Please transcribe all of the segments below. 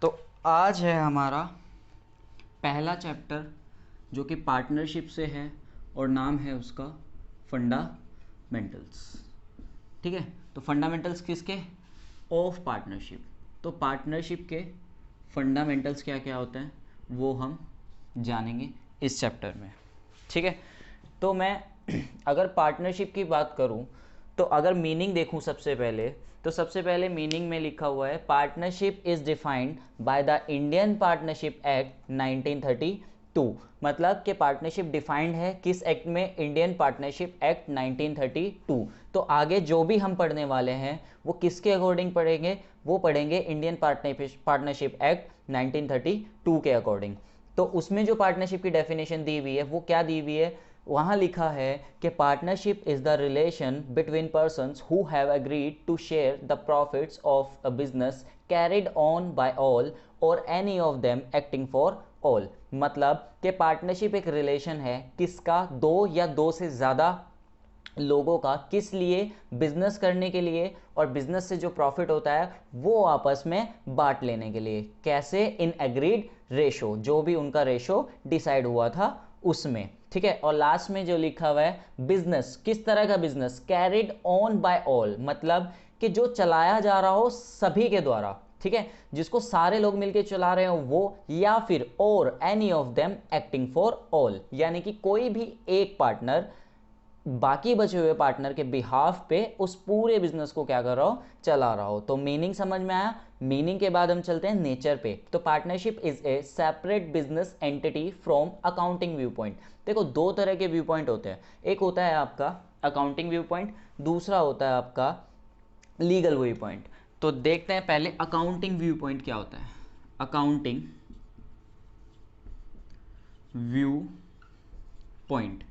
तो आज है हमारा पहला चैप्टर जो कि पार्टनरशिप से है और नाम है उसका फंडामेंटल्स। ठीक है, तो फंडामेंटल्स किसके? Of partnership. तो पार्टनरशिप के फंडामेंटल्स क्या क्या होते हैं वो हम जानेंगे इस चैप्टर में। ठीक है, तो मैं अगर पार्टनरशिप की बात करूं तो अगर मीनिंग देखूं सबसे पहले मीनिंग में लिखा हुआ है partnership is defined by the Indian partnership act 1932। मतलब कि पार्टनरशिप डिफाइंड है किस एक्ट में? Indian partnership act 1932। तो आगे जो भी हम पढ़ने वाले हैं वो किसके अकॉर्डिंग पढ़ेंगे? वो पढ़ेंगे इंडियन पार्टनरशिप एक्ट 1932 के अकॉर्डिंग। तो उसमें जो पार्टनरशिप की डेफिनेशन दी हुई है वो क्या दी हुई है? वहाँ लिखा है कि partnership is the relation between persons who have agreed to share the profits of a business carried on by all or any of them acting for all. मतलब कि पार्टनरशिप एक रिलेशन है किसका? दो या दो से ज़्यादा लोगों का। किस लिए? बिजनेस करने के लिए, और बिजनेस से जो प्रॉफिट होता है वो आपस में बांट लेने के लिए। कैसे? इन एग्रीड रेशो, जो भी उनका रेशो डिसाइड हुआ था उसमें। ठीक है, और लास्ट में जो लिखा हुआ है बिजनेस, किस तरह का business? Carried on by all, मतलब कि जो चलाया जा रहा हो सभी के द्वारा। ठीक है, जिसको सारे लोग मिलकर चला रहे हो वो, या फिर और any of them acting for all, यानी कि कोई भी एक पार्टनर बाकी बचे हुए पार्टनर के बिहाफ पे उस पूरे बिजनेस को क्या कर रहा हो? चला रहा हो। तो मीनिंग समझ में आया। मीनिंग के बाद हम चलते हैं नेचर पे। तो partnership is a separate business entity from accounting view point. देखो, दो तरह के व्यू पॉइंट होते हैं। एक होता है आपका अकाउंटिंग व्यू पॉइंट, दूसरा होता है आपका लीगल व्यू पॉइंट। तो देखते हैं पहले अकाउंटिंग व्यू पॉइंट क्या होता है। अकाउंटिंग व्यू पॉइंट,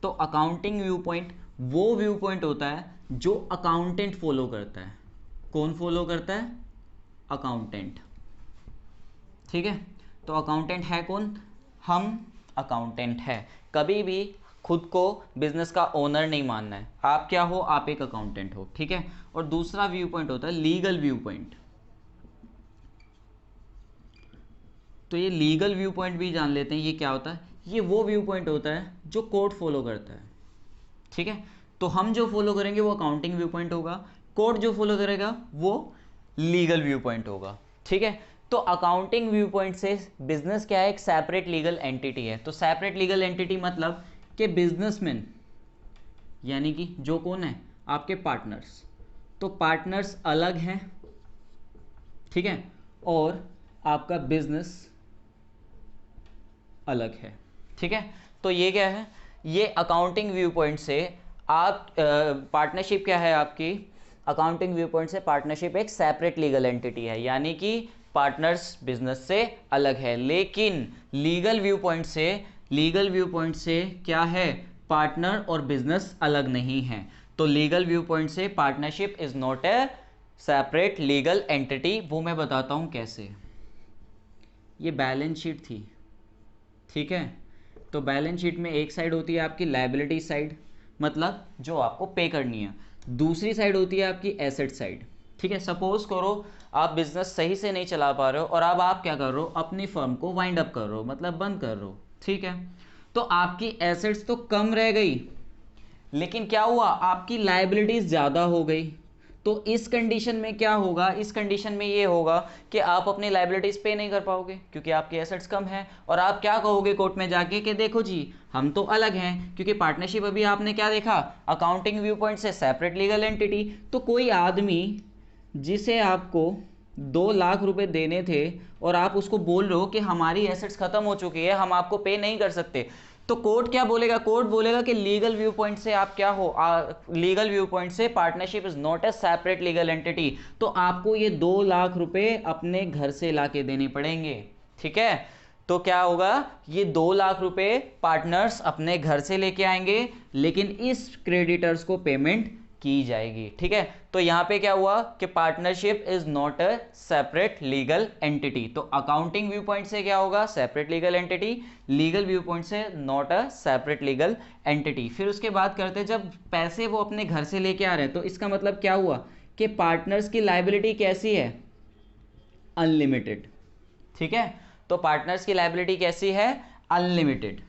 तो अकाउंटिंग व्यू पॉइंट वो व्यू पॉइंट होता है जो अकाउंटेंट फॉलो करता है। कौन फॉलो करता है? अकाउंटेंट। ठीक है, तो अकाउंटेंट है कौन? हम अकाउंटेंट है। कभी भी खुद को बिजनेस का ओनर नहीं मानना है। आप क्या हो? आप एक अकाउंटेंट हो। ठीक है, और दूसरा व्यू पॉइंट होता है लीगल व्यू पॉइंट। तो ये लीगल व्यू पॉइंट भी जान लेते हैं, ये क्या होता है। ये वो व्यू पॉइंट होता है जो कोर्ट फॉलो करता है। ठीक है, तो हम जो फॉलो करेंगे वो अकाउंटिंग व्यू पॉइंट होगा, कोर्ट जो फॉलो करेगा वो लीगल व्यू पॉइंट होगा। ठीक है, तो अकाउंटिंग व्यू पॉइंट से बिजनेस क्या है? एक सेपरेट लीगल एंटिटी है। तो सेपरेट लीगल एंटिटी मतलब कि बिजनेसमैन, यानी कि जो कौन है? आपके पार्टनर्स। तो पार्टनर्स अलग हैं, ठीक है, और आपका बिजनेस अलग है। ठीक है, तो ये क्या है? ये अकाउंटिंग व्यू पॉइंट से आप पार्टनरशिप क्या है आपकी? अकाउंटिंग व्यू पॉइंट से पार्टनरशिप एक सेपरेट लीगल एंटिटी है, यानी कि पार्टनर्स बिजनेस से अलग है। लेकिन लीगल व्यू पॉइंट से क्या है? पार्टनर और बिजनेस अलग नहीं है। तो लीगल व्यू पॉइंट से partnership is not a separate legal entity. वो मैं बताता हूं कैसे। ये बैलेंस शीट थी, ठीक है, तो बैलेंस शीट में एक साइड होती है आपकी लायबिलिटी साइड, मतलब जो आपको पे करनी है। दूसरी साइड होती है आपकी एसेट साइड। ठीक है, सपोज करो आप बिजनेस सही से नहीं चला पा रहे हो और अब आप क्या कर रहे हो? अपनी फर्म को वाइंड अप कर रहे हो, मतलब बंद कर रहे हो। ठीक है, तो आपकी एसेट्स तो कम रह गई, लेकिन क्या हुआ? आपकी लायबिलिटीज ज्यादा हो गई। तो इस कंडीशन में क्या होगा? इस कंडीशन में ये होगा कि आप अपनी लायबिलिटीज पे नहीं कर पाओगे क्योंकि आपकी एसेट्स कम है। और आप क्या कहोगे कोर्ट में जाके कि देखो जी हम तो अलग हैं, क्योंकि पार्टनरशिप अभी आपने क्या देखा? अकाउंटिंग व्यू पॉइंट से सेपरेट लीगल एंटिटी। तो कोई आदमी जिसे आपको 2 लाख रुपए देने थे और आप उसको बोल रहे हो कि हमारी एसेट्स खत्म हो चुकी है, हम आपको पे नहीं कर सकते, तो कोर्ट क्या बोलेगा? कोर्ट बोलेगा कि लीगल व्यू पॉइंट से आप क्या हो? लीगल व्यू पॉइंट से partnership is not a separate legal entity. तो आपको ये 2 लाख रुपए अपने घर से लाके देने पड़ेंगे। ठीक है, तो क्या होगा? ये 2 लाख रुपए पार्टनर्स अपने घर से लेके आएंगे, लेकिन इस क्रेडिटर्स को पेमेंट की जाएगी। ठीक है, तो यहां पे क्या हुआ कि partnership is not a separate legal entity. तो अकाउंटिंग व्यू पॉइंट से क्या होगा? Separate legal entity. Legal view point से not a separate legal entity. फिर उसके बाद करते हैं, जब पैसे वो अपने घर से लेके आ रहे हैं तो इसका मतलब क्या हुआ कि पार्टनर्स की लायबिलिटी कैसी है? अनलिमिटेड। ठीक है, तो पार्टनर्स की लायबिलिटी कैसी है, अनलिमिटेड।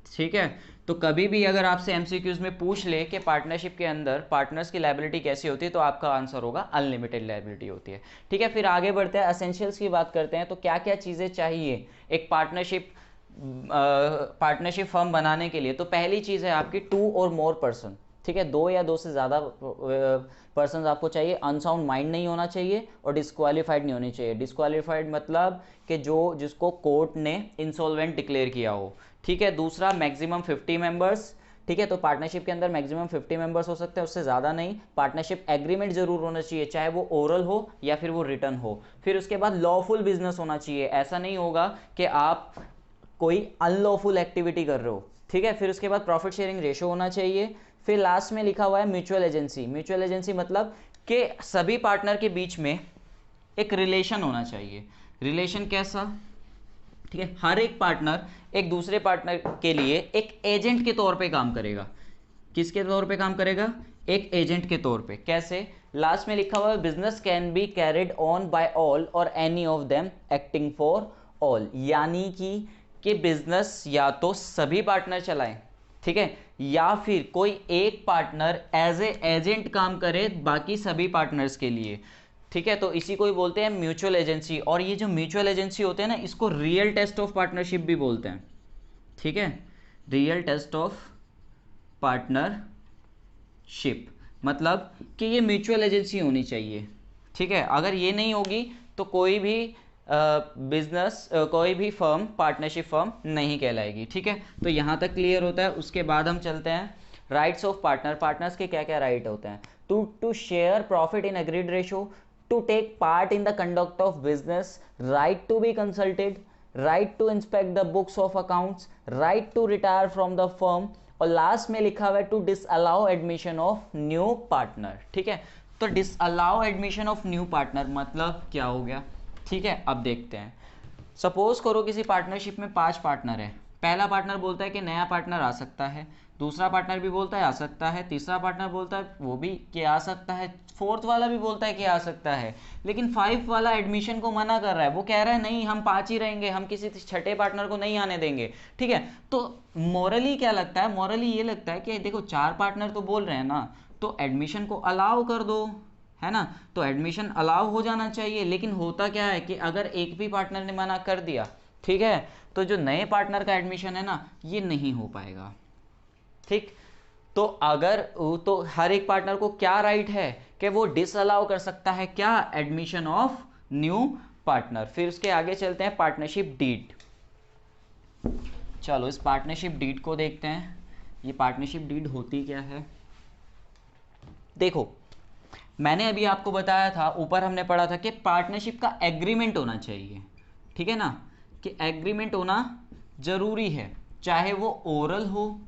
ठीक है, तो कभी भी अगर आपसे एमसीक्यूज में पूछ ले कि पार्टनरशिप के अंदर पार्टनर्स की लायबिलिटी कैसी होती है, तो आपका आंसर होगा अनलिमिटेड लायबिलिटी होती है। ठीक है, फिर आगे बढ़ते हैं, एसेंशियल्स की बात करते हैं। तो क्या क्या चीज़ें चाहिए एक पार्टनरशिप फर्म बनाने के लिए। तो पहली चीज़ है आपकी 2 और मोर पर्सन। ठीक है, 2 या 2 से ज़्यादा पर्सन आपको चाहिए। अनसाउंड माइंड नहीं होना चाहिए और डिस्क्वालीफाइड नहीं होनी चाहिए। डिस्क्वालीफाइड मतलब कि जिसको कोर्ट ने इंसॉल्वेंट डिक्लेयर किया हो। ठीक है, दूसरा मैक्सिमम 50 मेंबर्स। ठीक है, तो पार्टनरशिप के अंदर मैक्सिमम 50 मेंबर्स हो सकते हैं, उससे ज़्यादा नहीं। पार्टनरशिप एग्रीमेंट जरूर होना चाहिए, चाहे वो ओरल हो या फिर वो रिटर्न हो। फिर उसके बाद लॉफुल बिजनेस होना चाहिए, ऐसा नहीं होगा कि आप कोई अनलॉफुल एक्टिविटी कर रहे हो। ठीक है, फिर उसके बाद प्रॉफिट शेयरिंग रेशो होना चाहिए। फिर लास्ट में लिखा हुआ है म्यूचुअल एजेंसी। म्यूचुअल एजेंसी मतलब कि सभी पार्टनर के बीच में एक रिलेशन होना चाहिए। रिलेशन कैसा, ठीक है, हर एक पार्टनर एक दूसरे पार्टनर के लिए एक एजेंट के तौर पे काम करेगा। किसके तौर पे काम करेगा, एक एजेंट के तौर पे। कैसे, लास्ट में लिखा हुआ है business can be carried on by all or any of them acting for all. यानी कि बिजनेस या तो सभी पार्टनर चलाएं, ठीक है, या फिर कोई एक पार्टनर एज ए एजेंट काम करे बाकी सभी पार्टनर्स के लिए। ठीक है, तो इसी को ही बोलते हैं म्यूचुअल एजेंसी। और ये जो म्यूचुअल एजेंसी होते हैं ना, इसको रियल टेस्ट ऑफ पार्टनरशिप भी बोलते हैं। ठीक है, रियल टेस्ट ऑफ पार्टनरशिप मतलब कि ये म्यूचुअल एजेंसी होनी चाहिए। ठीक है, अगर ये नहीं होगी तो कोई भी बिजनेस कोई भी फर्म पार्टनरशिप फर्म नहीं कहलाएगी। ठीक है, तो यहाँ तक क्लियर होता है। उसके बाद हम चलते हैं राइट्स ऑफ पार्टनर। पार्टनर्स के क्या क्या राइट होते हैं, to share profit in agreed ratio, to take part in the conduct of business, right to be consulted, right to inspect the books of accounts, right to retire from the firm, और last में लिखा हुआ है to disallow admission of new partner. ठीक है, तो disallow admission of new partner मतलब क्या हो गया। ठीक है, अब देखते हैं। सपोज करो किसी पार्टनरशिप में 5 पार्टनर है। पहला पार्टनर बोलता है कि नया पार्टनर आ सकता है, दूसरा पार्टनर भी बोलता है आ सकता है, तीसरा पार्टनर बोलता है वो भी कि आ सकता है, फोर्थ वाला भी बोलता है कि आ सकता है, लेकिन 5 वाला एडमिशन को मना कर रहा है। वो कह रहा है नहीं हम 5 ही रहेंगे, हम किसी छठे पार्टनर को नहीं आने देंगे। ठीक है, तो मॉरली क्या लगता है, मॉरली ये लगता है कि देखो 4 पार्टनर तो बोल रहे हैं ना, तो एडमिशन को अलाउ कर दो, है ना, तो एडमिशन अलाउ हो जाना चाहिए। लेकिन होता क्या है कि अगर एक भी पार्टनर ने मना कर दिया, ठीक है, तो जो नए पार्टनर का एडमिशन है ना, ये नहीं हो पाएगा। ठीक, तो तो हर एक पार्टनर को क्या राइट है कि वो डिसअलाउ कर सकता है क्या, एडमिशन ऑफ न्यू पार्टनर। फिर उसके आगे चलते हैं पार्टनरशिप डीड। चलो इस पार्टनरशिप डीड को देखते हैं। ये पार्टनरशिप डीड होती क्या है, देखो मैंने अभी आपको बताया था, ऊपर हमने पढ़ा था कि पार्टनरशिप का एग्रीमेंट होना चाहिए। ठीक है ना, कि एग्रीमेंट होना जरूरी है, चाहे वो ओरल हो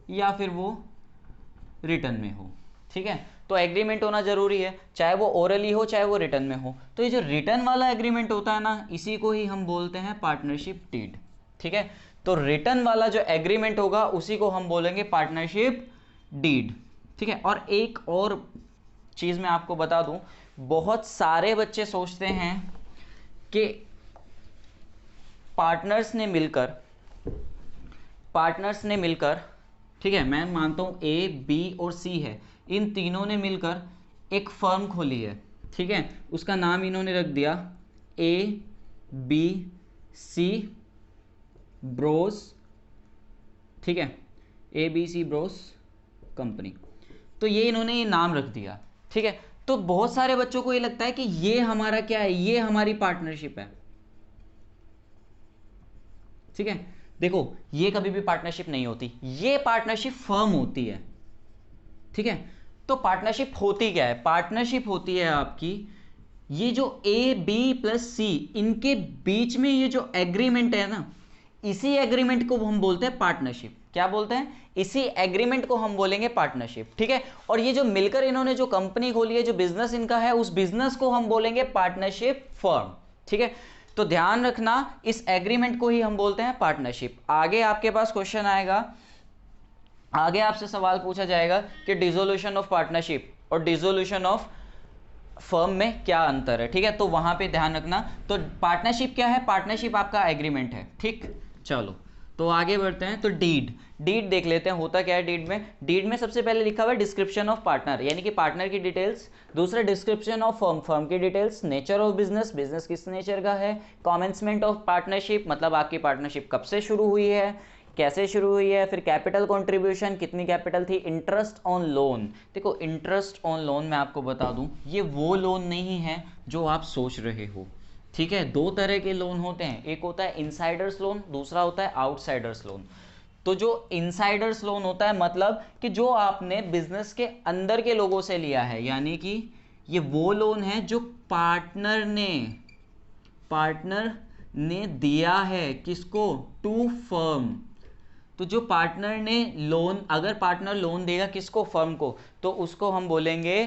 या फिर वो रिटर्न में हो। ठीक है, तो एग्रीमेंट होना जरूरी है, चाहे वो ओरली हो चाहे वो रिटर्न में हो। तो ये जो रिटर्न वाला एग्रीमेंट होता है ना, इसी को ही हम बोलते हैं पार्टनरशिप डीड। ठीक है, तो रिटर्न वाला जो एग्रीमेंट होगा उसी को हम बोलेंगे पार्टनरशिप डीड। ठीक है, और एक और चीज मैं आपको बता दूं, बहुत सारे बच्चे सोचते हैं कि पार्टनर्स ने मिलकर, ठीक है, मैं मानता हूं ए बी और सी है, इन तीनों ने मिलकर एक फर्म खोली है। ठीक है, उसका नाम इन्होंने रख दिया ए बी सी ब्रोस। ठीक है, A B C Bros company, तो ये इन्होंने ये नाम रख दिया। ठीक है, तो बहुत सारे बच्चों को ये लगता है कि ये हमारा क्या है, ये हमारी पार्टनरशिप है। ठीक है, देखो ये कभी भी पार्टनरशिप नहीं होती, ये पार्टनरशिप फर्म होती है। ठीक है, तो पार्टनरशिप होती क्या है, पार्टनरशिप होती है आपकी ये जो ए बी प्लस सी इनके बीच में ये जो एग्रीमेंट है ना, इसी एग्रीमेंट को हम बोलते हैं पार्टनरशिप। क्या बोलते हैं, इसी एग्रीमेंट को हम बोलेंगे पार्टनरशिप। ठीक है, और ये जो मिलकर इन्होंने जो कंपनी खोली है, जो बिजनेस इनका है, उस बिजनेस को हम बोलेंगे पार्टनरशिप फर्म। ठीक है, तो ध्यान रखना इस एग्रीमेंट को ही हम बोलते हैं पार्टनरशिप। आगे आपके पास क्वेश्चन आएगा, आगे आपसे सवाल पूछा जाएगा कि डिसोल्यूशन ऑफ पार्टनरशिप और डिसोल्यूशन ऑफ फर्म में क्या अंतर है, ठीक है, तो वहां पे ध्यान रखना। तो पार्टनरशिप क्या है, पार्टनरशिप आपका एग्रीमेंट है, ठीक। चलो तो आगे बढ़ते हैं। तो डीड, डीड देख लेते हैं होता क्या है डीड में। डीड में सबसे पहले लिखा हुआ है डिस्क्रिप्शन ऑफ पार्टनर, यानी कि पार्टनर की डिटेल्स। दूसरा डिस्क्रिप्शन ऑफ फर्म, फर्म की details. Nature of business, business किस नेचर का है। कॉमेंसमेंट ऑफ पार्टनरशिप, मतलब आपकी पार्टनरशिप कब से शुरू हुई है, कैसे शुरू हुई है। फिर कैपिटल कंट्रीब्यूशन, कितनी कैपिटल थी। इंटरेस्ट ऑन लोन, देखो इंटरेस्ट ऑन लोन मैं आपको बता दूं, ये वो लोन नहीं है जो आप सोच रहे हो, ठीक है। दो तरह के लोन होते हैं, एक होता है इनसाइडर्स लोन, दूसरा होता है आउटसाइडर्स लोन। तो जो इनसाइडर्स लोन होता है मतलब कि जो आपने बिजनेस के अंदर के लोगों से लिया है, यानी कि ये वो लोन है जो पार्टनर ने दिया है किसको, टू फर्म। तो जो पार्टनर ने लोन, अगर पार्टनर लोन देगा किसको, फर्म को, तो उसको हम बोलेंगे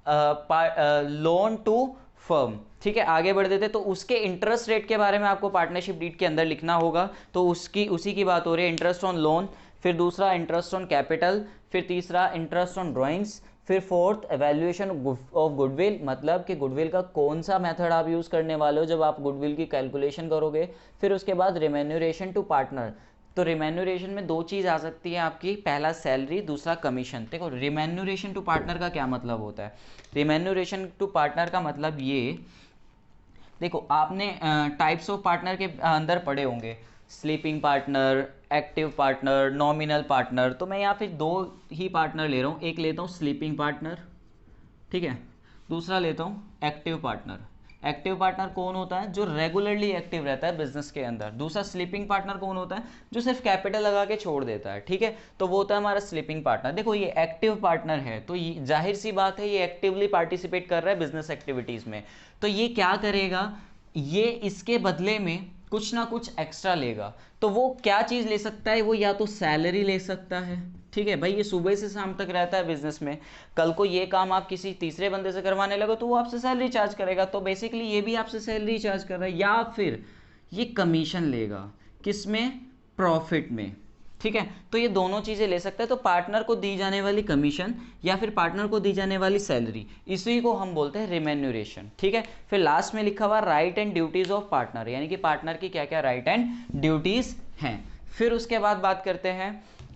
लोन टू फर्म, ठीक है। आगे बढ़ देते, तो उसके इंटरेस्ट रेट के बारे में आपको पार्टनरशिप डीड के अंदर लिखना होगा। तो उसी की बात हो रही है, इंटरेस्ट ऑन लोन, फिर दूसरा इंटरेस्ट ऑन कैपिटल, फिर तीसरा इंटरेस्ट ऑन ड्राइंग्स, फिर फोर्थ एवेल्युएशन ऑफ गुडविल, मतलब कि गुडविल का कौन सा मेथड आप यूज करने वाले हो जब आप गुडविल की कैलकुलेशन करोगे। फिर उसके बाद रिमेन्यूरेशन टू पार्टनर। तो रिमेन्यूरेशन में दो चीज़ आ सकती है आपकी, पहला सैलरी, दूसरा कमीशन। देखो रिमेन्यूरेशन टू पार्टनर का क्या मतलब होता है, रिमेन्यूरेशन टू पार्टनर का मतलब ये, देखो आपने टाइप्स ऑफ पार्टनर के अंदर पढ़े होंगे, sleeping partner, active partner, nominal partner. तो मैं यहाँ पे दो ही पार्टनर ले रहा हूँ, एक लेता हूँ स्लीपिंग पार्टनर, ठीक है, दूसरा लेता हूँ एक्टिव पार्टनर। एक्टिव पार्टनर कौन होता है, जो रेगुलरली एक्टिव रहता है बिजनेस के अंदर। दूसरा स्लीपिंग पार्टनर कौन होता है, जो सिर्फ कैपिटल लगा के छोड़ देता है, ठीक है, तो वो होता है हमारा स्लीपिंग पार्टनर। देखो ये एक्टिव पार्टनर है, तो ये जाहिर सी बात है ये एक्टिवली पार्टिसिपेट कर रहा है बिजनेस एक्टिविटीज में। तो ये क्या करेगा, ये इसके बदले में कुछ ना कुछ एक्स्ट्रा लेगा। तो वो क्या चीज़ ले सकता है, वो या तो सैलरी ले सकता है, ठीक है भाई, ये सुबह से शाम तक रहता है बिजनेस में, कल को ये काम आप किसी तीसरे बंदे से करवाने लगो तो वो आपसे सैलरी चार्ज करेगा, तो बेसिकली ये भी आपसे सैलरी चार्ज कर रहा है। या फिर ये कमीशन लेगा, किसमें, प्रॉफिट में, ठीक है। तो ये दोनों चीज़ें ले सकता है, तो पार्टनर को दी जाने वाली कमीशन या फिर पार्टनर को दी जाने वाली सैलरी, इसी को हम बोलते हैं रिमेन्यूरेशन, ठीक है। फिर लास्ट में लिखा हुआ right and duties of partner, यानी कि पार्टनर की क्या क्या राइट एंड ड्यूटीज हैं। फिर उसके बाद बात करते हैं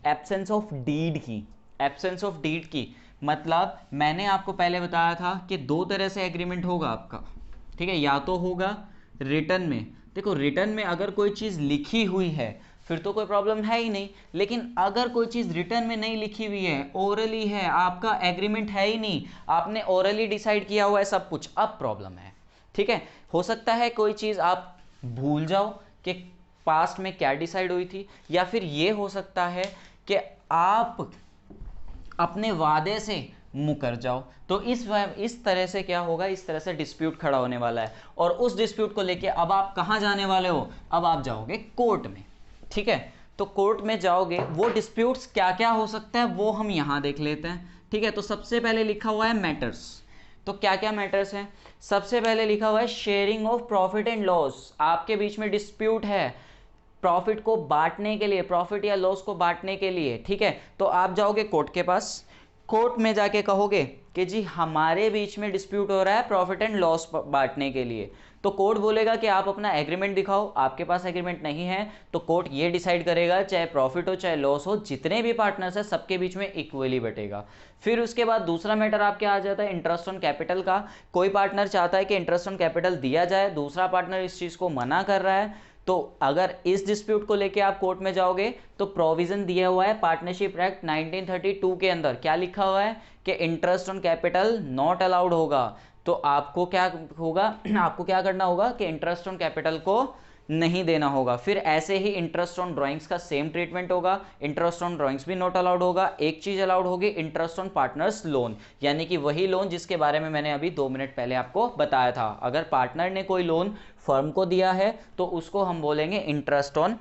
एब्सेंस ऑफ डीड की। एब्सेंस ऑफ डीड की मतलब मैंने आपको पहले बताया था कि दो तरह से एग्रीमेंट होगा आपका, ठीक है, या तो होगा रिटर्न में। देखो रिटर्न में अगर कोई चीज़ लिखी हुई है फिर तो कोई प्रॉब्लम है ही नहीं, लेकिन अगर कोई चीज़ रिटर्न में नहीं लिखी हुई है, ओरली है, आपका एग्रीमेंट है ही नहीं, आपने ओरली डिसाइड किया हुआ है सब कुछ, अब प्रॉब्लम है, ठीक है। हो सकता है कोई चीज़ आप भूल जाओ कि पास्ट में क्या डिसाइड हुई थी, या फिर ये हो सकता है कि आप अपने वादे से मुकर जाओ। तो इस तरह से क्या होगा, इस तरह से डिस्प्यूट खड़ा होने वाला है, और उस डिस्प्यूट को लेके अब आप कहाँ जाने वाले हो, अब आप जाओगे कोर्ट में, ठीक है। तो कोर्ट में जाओगे, वो डिस्प्यूट्स क्या क्या हो सकता है वो हम यहां देख लेते हैं, ठीक है। तो सबसे पहले लिखा हुआ है मैटर्स, तो क्या क्या मैटर्स हैं, सबसे पहले लिखा हुआ है sharing of profit and loss. आपके बीच में डिस्प्यूट है प्रॉफिट को बांटने के लिए, प्रॉफिट या लॉस को बांटने के लिए, ठीक है। तो आप जाओगे कोर्ट के पास, कोर्ट में जाके कहोगे कि जी हमारे बीच में डिस्प्यूट हो रहा है प्रॉफिट एंड लॉस बांटने के लिए। तो कोर्ट बोलेगा कि आप अपना एग्रीमेंट दिखाओ, आपके पास एग्रीमेंट नहीं है तो कोर्ट ये डिसाइड करेगा चाहे प्रॉफिट हो चाहे लॉस हो, जितने भी पार्टनर्स हैं सबके बीच में इक्वली बटेगा। फिर उसके बाद दूसरा मैटर आपके आ जाता है इंटरेस्ट ऑन कैपिटल का। कोई पार्टनर चाहता है कि इंटरेस्ट ऑन कैपिटल दिया जाए, दूसरा पार्टनर इस चीज़ को मना कर रहा है, तो अगर इस डिस्प्यूट को लेके आप कोर्ट में जाओगे तो प्रोविजन दिया हुआ है पार्टनरशिप एक्ट 1932 के अंदर, क्या लिखा हुआ है कि interest on capital not allowed होगा। तो आपको क्या होगा, आपको क्या करना होगा कि इंटरेस्ट ऑन कैपिटल को नहीं देना होगा। फिर ऐसे ही इंटरेस्ट ऑन ड्राइंग्स का सेम ट्रीटमेंट होगा, इंटरेस्ट ऑन ड्राइंग्स भी नॉट अलाउड होगा। एक चीज अलाउड होगी, इंटरेस्ट ऑन पार्टनर्स लोन, यानी कि वही लोन जिसके बारे में मैंने अभी 2 मिनट पहले आपको बताया था। अगर पार्टनर ने कोई लोन फर्म को दिया है तो उसको हम बोलेंगे इंटरेस्ट ऑन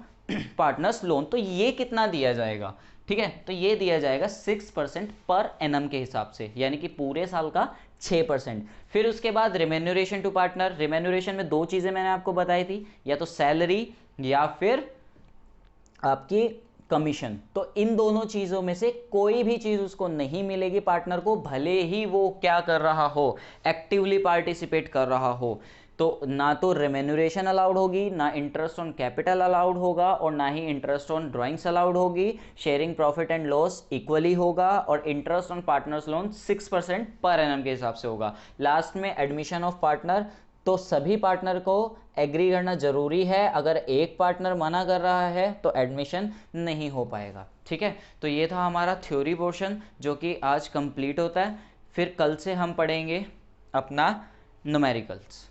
पार्टनर्स लोन। तो ये कितना दिया जाएगा, ठीक है, तो ये दिया जाएगा 6% पर एनम के हिसाब से, यानी कि पूरे साल का 6%। फिर उसके बाद रिमेन्यूरेशन टू पार्टनर। रिमेन्यूरेशन में दो चीजें मैंने आपको बताई थी, या तो सैलरी या फिर आपकी कमीशन। तो इन दोनों चीज़ों में से कोई भी चीज़ उसको नहीं मिलेगी पार्टनर को, भले ही वो क्या कर रहा हो, एक्टिवली पार्टिसिपेट कर रहा हो। तो ना तो रेम्यूनरेशन अलाउड होगी, ना इंटरेस्ट ऑन कैपिटल अलाउड होगा, और ना ही इंटरेस्ट ऑन ड्राइंग्स अलाउड होगी। Sharing profit and loss equally होगा, और interest on partners loan 6% per annum के हिसाब से होगा। लास्ट में एडमिशन ऑफ पार्टनर, तो सभी पार्टनर को एग्री करना जरूरी है। अगर एक पार्टनर मना कर रहा है तो एडमिशन नहीं हो पाएगा। ठीक है, तो ये था हमारा थ्योरी पोर्शन जो कि आज कंप्लीट होता है। फिर कल से हम पढ़ेंगे अपना न्यूमेरिकल्स।